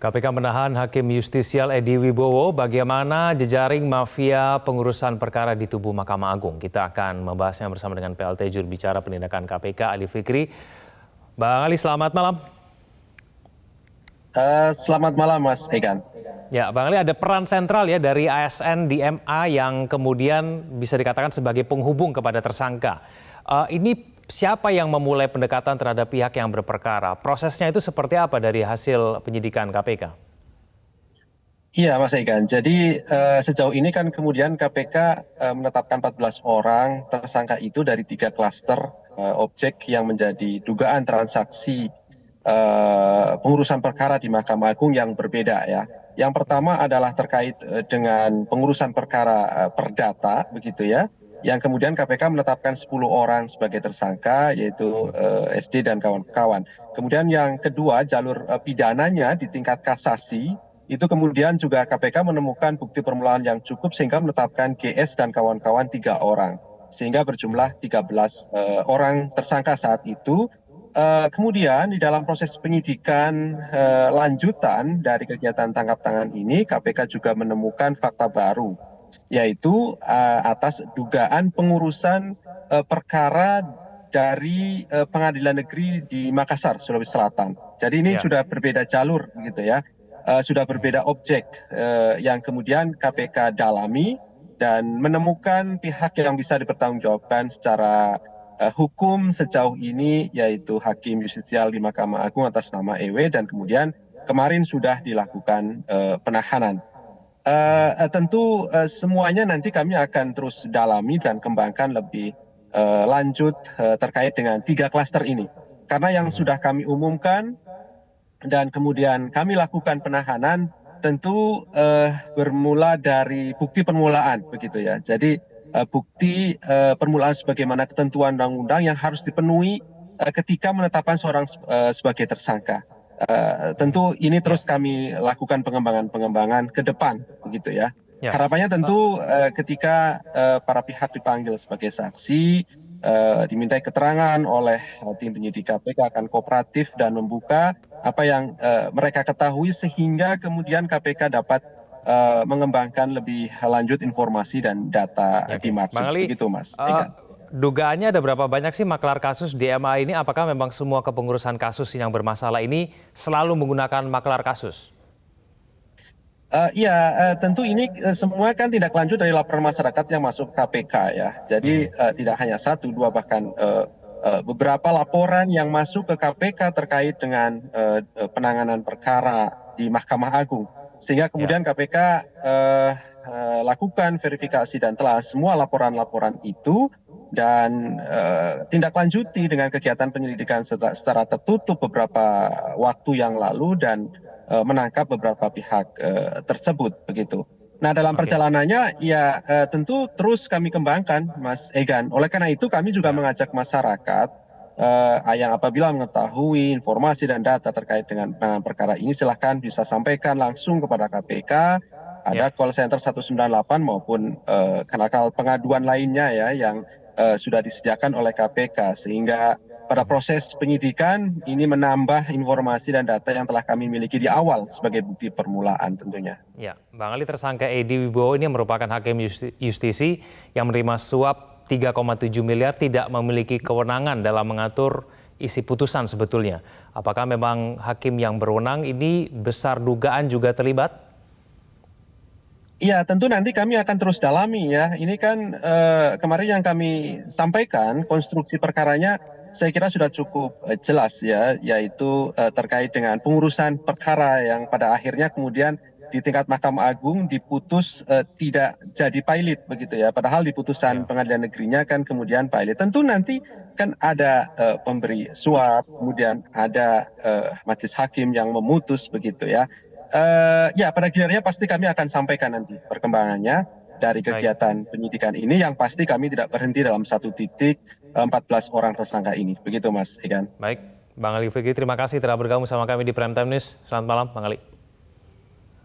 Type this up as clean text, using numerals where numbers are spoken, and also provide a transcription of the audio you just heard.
KPK menahan Hakim Justisial Edi Wibowo. Bagaimana jejaring mafia pengurusan perkara di tubuh Mahkamah Agung? Kita akan membahasnya bersama dengan PLT Juru Bicara Penindakan KPK, Ali Fikri. Bang Ali, selamat malam. Selamat malam, Mas Egan. Ya, Bang Ali, ada peran sentral ya dari ASN di MA yang kemudian bisa dikatakan sebagai penghubung kepada tersangka. Ini siapa yang memulai pendekatan terhadap pihak yang berperkara? Prosesnya itu seperti apa dari hasil penyidikan KPK? Iya, Mas Egan. Jadi sejauh ini kan kemudian KPK menetapkan 14 orang tersangka itu dari 3 klaster objek yang menjadi dugaan transaksi pengurusan perkara di Mahkamah Agung yang berbeda ya. Yang pertama adalah terkait dengan pengurusan perkara perdata, begitu ya. Yang kemudian KPK menetapkan 10 orang sebagai tersangka, yaitu SD dan kawan-kawan. Kemudian yang kedua, jalur pidananya di tingkat kasasi, itu kemudian juga KPK menemukan bukti permulaan yang cukup sehingga menetapkan GS dan kawan-kawan 3 orang. Sehingga berjumlah 13 orang tersangka saat itu. Kemudian di dalam proses penyidikan lanjutan dari kegiatan tangkap tangan ini, KPK juga menemukan fakta baru, yaitu atas dugaan pengurusan perkara dari Pengadilan Negeri di Makassar, Sulawesi Selatan. Jadi ini sudah berbeda jalur, gitu ya, sudah berbeda objek yang kemudian KPK dalami dan menemukan pihak yang bisa dipertanggungjawabkan secara hukum sejauh ini, yaitu Hakim Justisial di Mahkamah Agung atas nama EW, dan kemudian kemarin sudah dilakukan penahanan. Tentu semuanya nanti kami akan terus dalami dan kembangkan lebih lanjut terkait dengan 3 klaster ini. Karena yang sudah kami umumkan dan kemudian kami lakukan penahanan tentu bermula dari bukti permulaan, begitu ya. Jadi bukti permulaan sebagaimana ketentuan undang-undang yang harus dipenuhi ketika menetapkan seorang sebagai tersangka. Tentu ini terus kami lakukan pengembangan ke depan, begitu ya. Harapannya tentu ketika para pihak dipanggil sebagai saksi, dimintai keterangan oleh tim penyidik KPK akan kooperatif dan membuka apa yang mereka ketahui sehingga kemudian KPK dapat mengembangkan lebih lanjut informasi dan data dimaksud. Bang Ali, begitu, Mas. dugaannya ada berapa banyak sih maklar kasus di MA ini? Apakah memang semua kepengurusan kasus yang bermasalah ini selalu menggunakan maklar kasus? Iya, tentu ini semua kan tindak lanjut dari laporan masyarakat yang masuk KPK ya. Jadi tidak hanya 1, 2, bahkan beberapa laporan yang masuk ke KPK terkait dengan penanganan perkara di Mahkamah Agung. Sehingga kemudian KPK lakukan verifikasi dan telah semua laporan-laporan itu dan tindak lanjuti dengan kegiatan penyelidikan secara tertutup beberapa waktu yang lalu dan menangkap beberapa pihak tersebut, begitu. Nah, dalam perjalanannya ya tentu terus kami kembangkan, Mas Egan. Oleh karena itu kami juga mengajak masyarakat yang apabila mengetahui informasi dan data terkait dengan penanganan perkara ini, silahkan bisa sampaikan langsung kepada KPK. Ada call center 198 maupun kanal pengaduan lainnya ya yang sudah disediakan oleh KPK, sehingga pada proses penyidikan ini menambah informasi dan data yang telah kami miliki di awal sebagai bukti permulaan tentunya. Ya, Bang Ali, tersangka Edi Wibowo ini merupakan hakim justisi yang menerima suap 3,7 miliar, tidak memiliki kewenangan dalam mengatur isi putusan sebetulnya. Apakah memang hakim yang berwenang ini besar dugaan juga terlibat? Iya, tentu nanti kami akan terus dalami ya. Ini kan kemarin yang kami sampaikan konstruksi perkaranya saya kira sudah cukup jelas ya, yaitu terkait dengan pengurusan perkara yang pada akhirnya kemudian di tingkat Mahkamah Agung diputus tidak jadi pilot, begitu ya. Padahal di putusan pengadilan negerinya kan kemudian pilot. Tentu nanti kan ada pemberi suap, kemudian ada majelis hakim yang memutus, begitu ya. Ya, pada akhirnya pasti kami akan sampaikan nanti perkembangannya dari kegiatan penyidikan ini, yang pasti kami tidak berhenti dalam satu titik 14 orang tersangka ini. Begitu, Mas Egan. Baik, Bang Ali Fikri, terima kasih telah bergabung sama kami di Prime Time News. Selamat malam, Bang Ali.